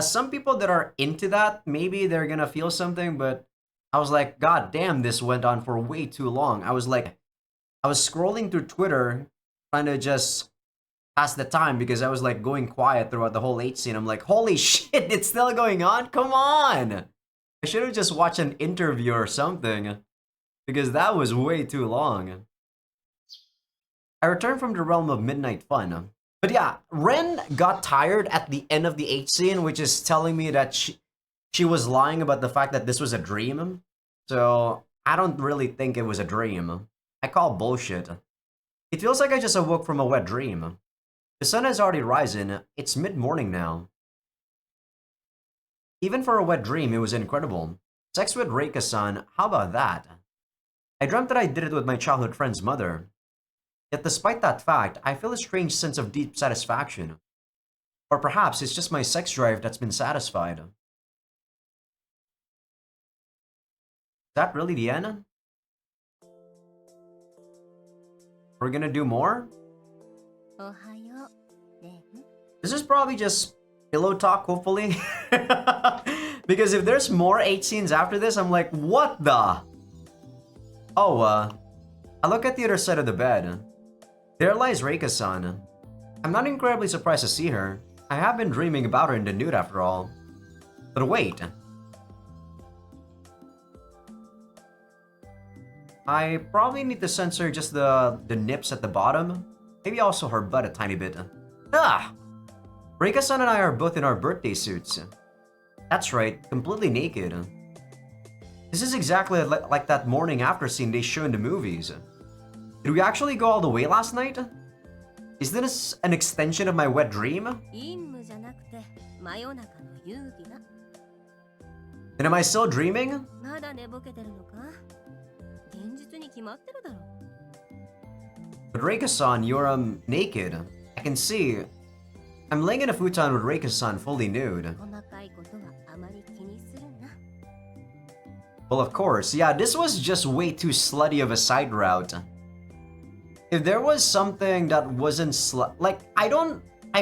Some people that are into that, maybe they're gonna feel something, but I was like, god damn, this went on for way too long. I was scrolling through Twitter, trying to just pass the time because I was like going quiet throughout the whole 8 scene. I'm like, holy shit, it's still going on? Come on! I should have just watched an interview or something, because that was way too long. I returned from the realm of midnight fun. But yeah, Ren got tired at the end of the 8 scene, which is telling me that she was lying about the fact that this was a dream. So I don't really think it was a dream. I call bullshit. It feels like I just awoke from a wet dream. The sun has already risen. It's mid-morning now. Even for a wet dream, it was incredible. Sex with Reika-san, how about that? I dreamt that I did it with my childhood friend's mother. Yet despite that fact, I feel a strange sense of deep satisfaction. Or perhaps it's just my sex drive that's been satisfied. Is that really the end? We're gonna do more? This is probably just pillow talk, hopefully. Because if there's more 8 scenes after this, I'm like, what the? Oh, I look at the other side of the bed. There lies Reika-san. I'm not incredibly surprised to see her. I have been dreaming about her in the nude after all. But wait. I probably need to censor just the nips at the bottom. Maybe also her butt a tiny bit. Ah! Reika-san and I are both in our birthday suits. That's right, completely naked. This is exactly like that morning after scene they show in the movies. Did we actually go all the way last night? Is this an extension of my wet dream? And am I still dreaming? But Reika-san, you're naked. I can see. I'm laying in a futon with Reika-san fully nude. 細かいことはあまり気にするな。 Well, of course, yeah, this was just way too slutty of a side route. If there was something that wasn't like, I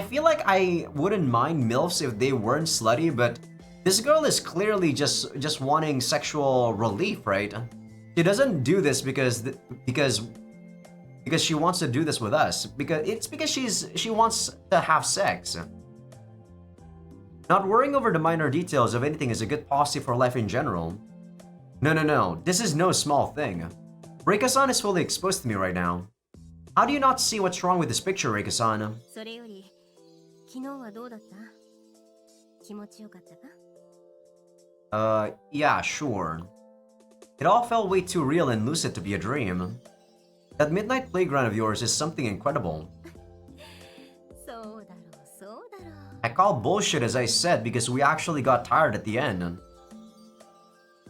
feel like I wouldn't mind MILFs if they weren't slutty, but this girl is clearly just wanting sexual relief, right? She doesn't do this because she wants to do this with us. Because she wants to have sex. Not worrying over the minor details of anything is a good policy for life in general. No. This is no small thing. Reika-san is fully exposed to me right now. How do you not see what's wrong with this picture, Reika-san? それより、昨日はどうだった？気持ちよかったか？ Yeah, sure. It all felt way too real and lucid to be a dream. That midnight playground of yours is something incredible. そうだろう、そうだろう。 I call bullshit as I said because we actually got tired at the end.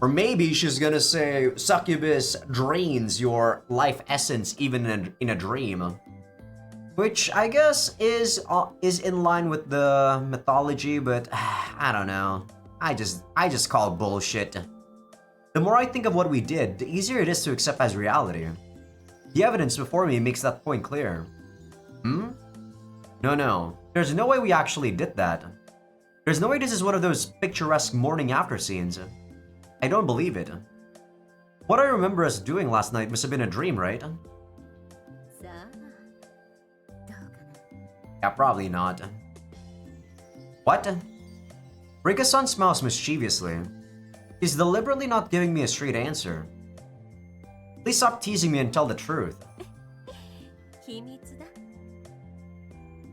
Or maybe she's gonna say succubus drains your life essence even in a dream. Which I guess is in line with the mythology, but I don't know. I just call bullshit. The more I think of what we did, the easier it is to accept as reality. The evidence before me makes that point clear. No. There's no way we actually did that. There's no way this is one of those picturesque morning after scenes. I don't believe it. What I remember us doing last night must have been a dream, right? さあ、どうかな。 Yeah, probably not. What? Rika-san smiles mischievously. He's deliberately not giving me a straight answer. Please stop teasing me and tell the truth. 秘密だ。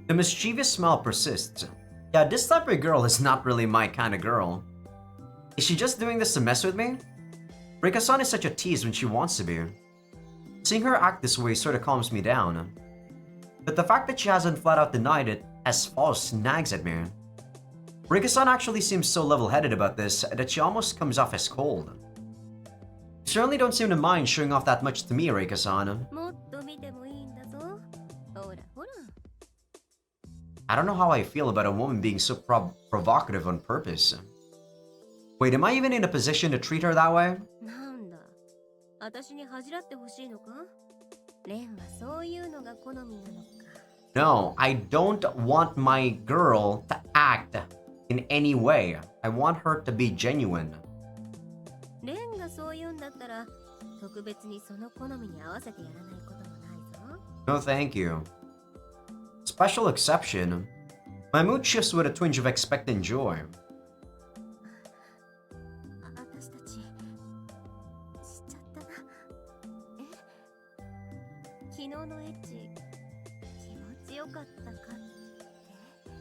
The mischievous smile persists. Yeah, this type of girl is not really my kind of girl. Is she just doing this to mess with me? Rika-san is such a tease when she wants to be. Seeing her act this way sort of calms me down. But the fact that she hasn't flat out denied it as false nags at me. Rika-san actually seems so level-headed about this that she almost comes off as cold. You certainly don't seem to mind showing off that much to me, Rika-san. もっと見てもいいんだぞ。ほらほら。 I don't know how I feel about a woman being so provocative on purpose. Wait, am I even in a position to treat her that way? なんだ。私に恥じらってほしいのか？レンはそういうのが好みなのか。 No, I don't want my girl to act in any way. I want her to be genuine. レンがそう言うんだったら、特別にその好みに合わせてやらないこともないぞ。 No, thank you. Special exception. My mood shifts with a twinge of expectant joy. 私たちしちゃったな。え？昨日のエッチ気持ちよかったかって？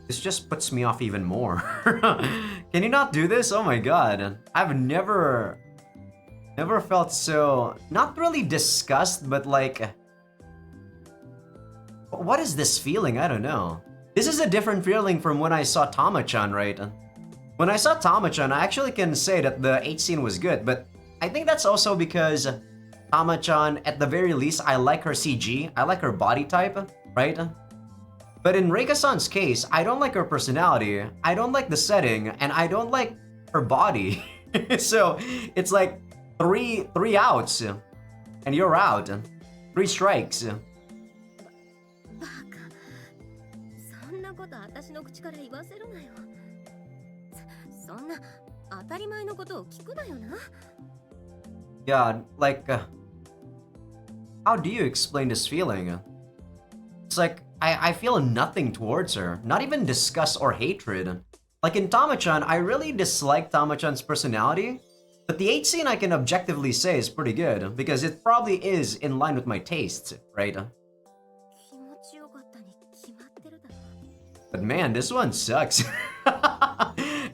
This just puts me off even more. Can you not do this? Oh my god. I've never felt so, not really disgust, but like, what is this feeling? I don't know. This is a different feeling from when I saw Tama-chan, right? When I saw Tama-chan, I actually can say that the H scene was good, but I think that's also because Tama-chan, at the very least, I like her CG, I like her body type, right? But in Reika-san's case, I don't like her personality, I don't like the setting, and I don't like her body. So, it's like three outs, and you're out. 3 strikes. バカ。そんなこと私の口から言わせるなよ。そんな当たり前のことを聞くなよな。 Yeah, like, how do you explain this feeling? It's like, I feel nothing towards her, not even disgust or hatred. Like in Tama-chan, I really dislike Tama-chan's personality, but the H scene I can objectively say is pretty good, because it probably is in line with my tastes, right? 気持ちよかったに決まってるだろ。 But man, this one sucks.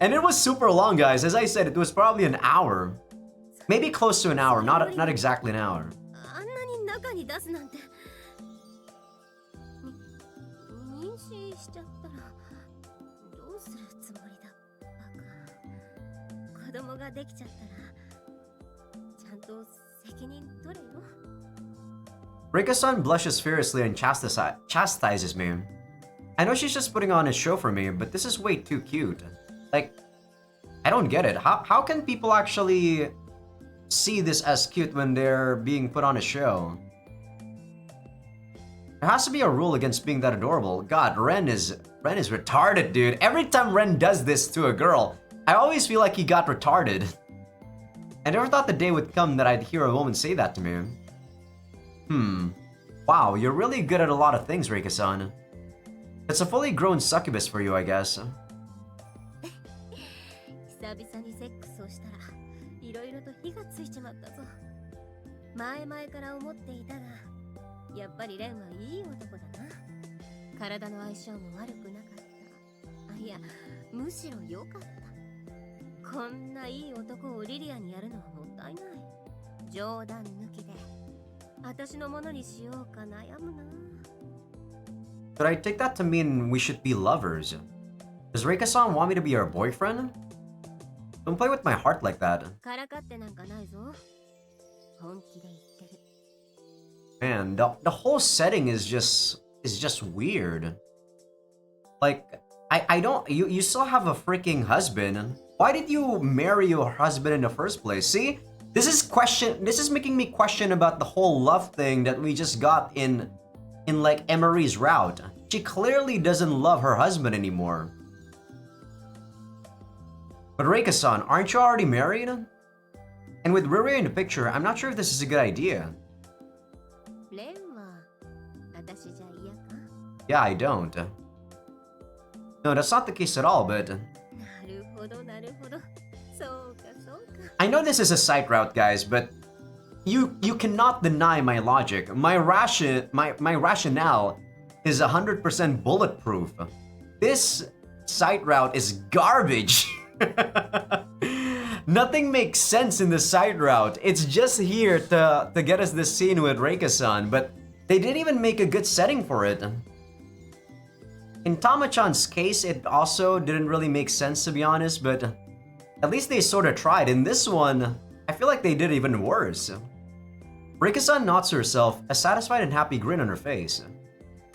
And it was super long, guys. As I said, it was probably an hour. Maybe close to an hour, not exactly an hour. あんなに中に出すなんて。妊娠しちゃったらどうするつもりだ、バカ。子供ができちゃったらちゃんと責任取れよ。Reika-san blushes furiously and chastises me. I know she's just putting on a show for me, but this is way too cute. Like, I don't get it. How can people actually see this as cute when they're being put on a show? There has to be a rule against being that adorable. God, Ren is retarded, dude. Every time Ren does this to a girl, I always feel like he got retarded. I never thought the day would come that I'd hear a woman say that to me. Wow, you're really good at a lot of things, Reika-san. It's a fully grown succubus for you, I guess. 久々にセックスをしたらいろいろと火がついちまったぞ。前々から思っていたが、やっぱりレンはいい男だな。体の相性も悪くなかった。あ、いや、むしろ良かった。こんないい男をリリアにやるのはもったいない。冗談抜きで私のものにしようか悩むな。But I take that to mean we should be lovers. Does Reika-san want me to be her boyfriend? Don't play with my heart like that. からかってなんかないぞ。本気で言ってる。Man, the whole setting is just weird. Like, I don't you still have a freaking husband. Why did you marry your husband in the first place? See? This is making me question about the whole love thing that we just got in like Emery's route. She clearly doesn't love her husband anymore. But Reika-san, aren't you already married? And with Riri in the picture, I'm not sure if this is a good idea. Yeah, I don't. No, that's not the case at all, but... I know this is a side route, guys, but you cannot deny my logic. My rationale is 100% bulletproof. This side route is garbage. Nothing makes sense in the side route. It's just here to get us this scene with Reika-san, but they didn't even make a good setting for it. In Tama-chan's case, it also didn't really make sense, to be honest, but at least they sort of tried. In this one, I feel like they did even worse. Reika-san nods to herself, a satisfied and happy grin on her face.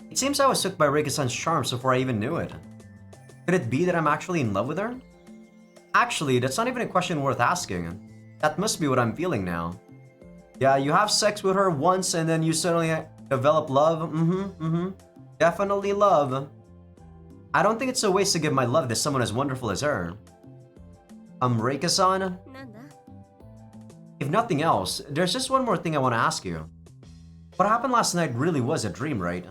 It seems I was hooked by Reika-san's charms before I even knew it. Could it be that I'm actually in love with her? Actually, that's not even a question worth asking. That must be what I'm feeling now. Yeah, you have sex with her once and then you suddenly develop love? Definitely love. I don't think it's a waste to give my love to someone as wonderful as her. Reika-san? If nothing else, there's just one more thing I want to ask you. What happened last night really was a dream, right?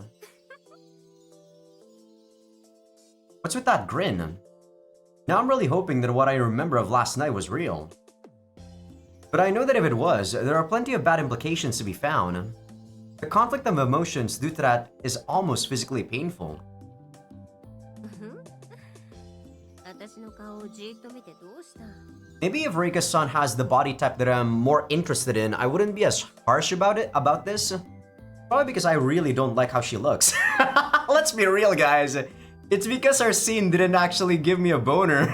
What's with that grin? Now I'm really hoping that what I remember of last night was real. But I know that if it was, there are plenty of bad implications to be found. The conflict of emotions due to that is almost physically painful. Maybe if Reika-san has the body type that I'm more interested in, I wouldn't be as harsh about this. Probably because I really don't like how she looks. Let's be real, guys. It's because our scene didn't actually give me a boner.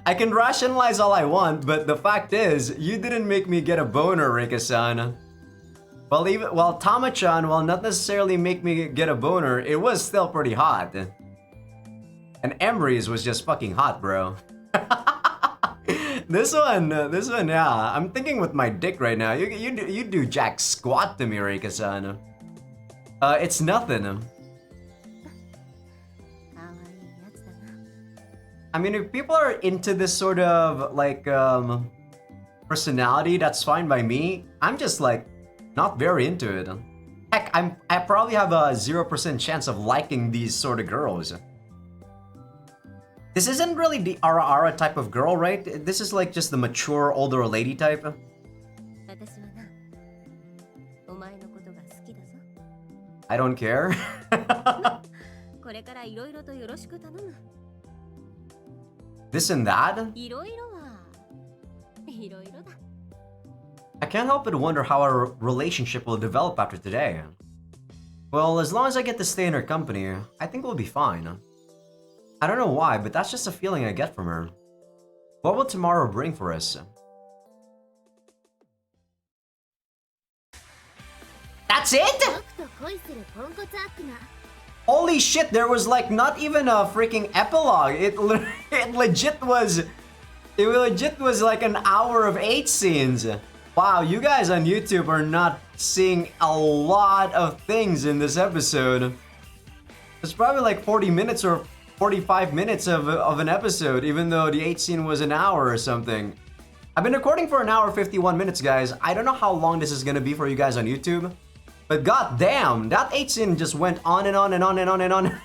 I can rationalize all I want, but the fact is, you didn't make me get a boner, Reika-san. While Tama-chan will not necessarily make me get a boner, it was still pretty hot. And Emery's was just fucking hot, bro. This one, yeah. I'm thinking with my dick right now. You do jack squat to me, Reika-san. It's nothing. I mean, if people are into this sort of, like, personality, that's fine by me. I'm just, like, not very into it. Heck, I probably have a 0% chance of liking these sort of girls. This isn't really the Ara type of girl, right? This is like just the mature, older lady type. I don't care. This and that? I can't help but wonder how our relationship will develop after today. Well, as long as I get to stay in her company, I think we'll be fine. I don't know why, but that's just a feeling I get from her. What will tomorrow bring for us? That's it? 僕と恋するポンコツ悪魔 Holy shit, there was like not even a freaking epilogue. It legit was like an hour of 8 scenes. Wow, you guys on YouTube are not seeing a lot of things in this episode. It's probably like 40 minutes or 45 minutes of an episode, even though the 8 scene was an hour or something. I've been recording for an hour 51 minutes, guys. I don't know how long this is gonna be for you guys on YouTube. But goddamn, that 8 scene just went on and on and on and on and on.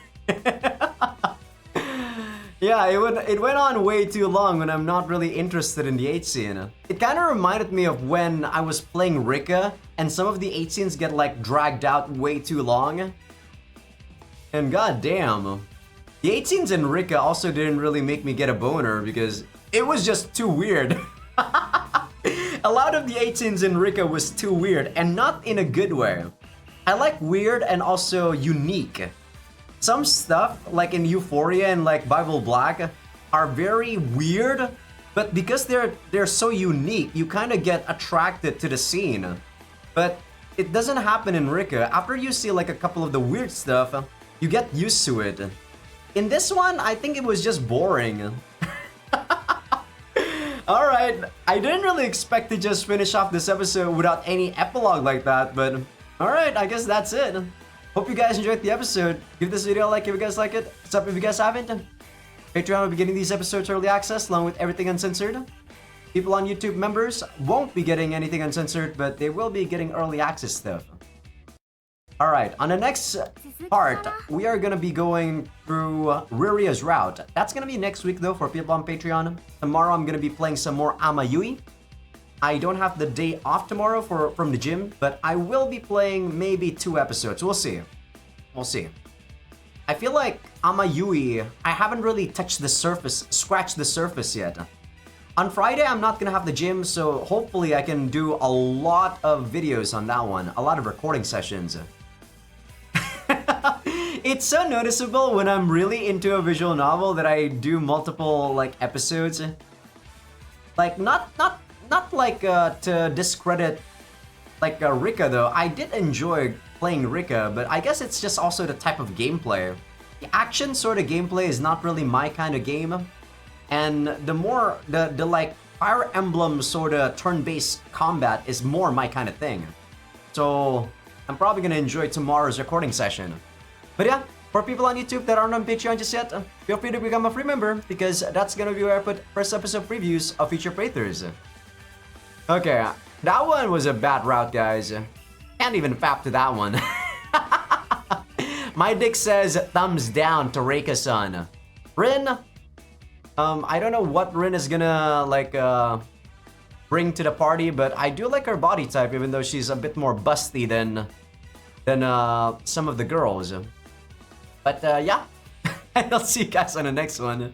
Yeah, it went on way too long when I'm not really interested in the 8 scene. It kind of reminded me of when I was playing Rika and some of the 8 scenes get like dragged out way too long. And goddamn, the 8 scenes in Rika also didn't really make me get a boner because it was just too weird. A lot of the 8 scenes in Rika was too weird, and not in a good way. I like weird and also unique. Some stuff, like in Euphoria and like Bible Black, are very weird, but because they're so unique, you kind of get attracted to the scene. But it doesn't happen in Rika. After you see like a couple of the weird stuff, you get used to it. In this one, I think it was just boring. Alright, I didn't really expect to just finish off this episode without any epilogue like that, but alright, I guess that's it. Hope you guys enjoyed the episode. Give this video a like if you guys like it. Sub if you guys haven't. Patreon will be getting these episodes early access along with everything uncensored. People on YouTube members won't be getting anything uncensored, but they will be getting early access stuff. Alright, on the next part, we are gonna be going through Riria's route. That's gonna be next week though for people on Patreon. Tomorrow I'm gonna be playing some more Amayui. I don't have the day off tomorrow from the gym, but I will be playing maybe 2 episodes. We'll see. We'll see. I feel like Amayui, I haven't really touched the surface, scratched the surface yet. On Friday, I'm not gonna have the gym, so hopefully I can do a lot of videos on that one, a lot of recording sessions. It's so noticeable when I'm really into a visual novel that I do multiple like episodes. Like not like to discredit like Rika though. I did enjoy playing Rika, but I guess it's just also the type of gameplay. The action sort of gameplay is not really my kind of game, and the like Fire Emblem sort of turn-based combat is more my kind of thing. So I'm probably gonna enjoy tomorrow's recording session. But yeah, for people on YouTube that aren't on Patreon just yet, feel free to become a free member because that's gonna be where I put first episode previews of future playthroughs. Okay, that one was a bad route, guys. Can't even fap to that one. My dick says thumbs down to Reika-san. Rin, I don't know what Rin is gonna like bring to the party, but I do like her body type, even though she's a bit more busty than some of the girls. But yeah, I'll see you guys on the next one.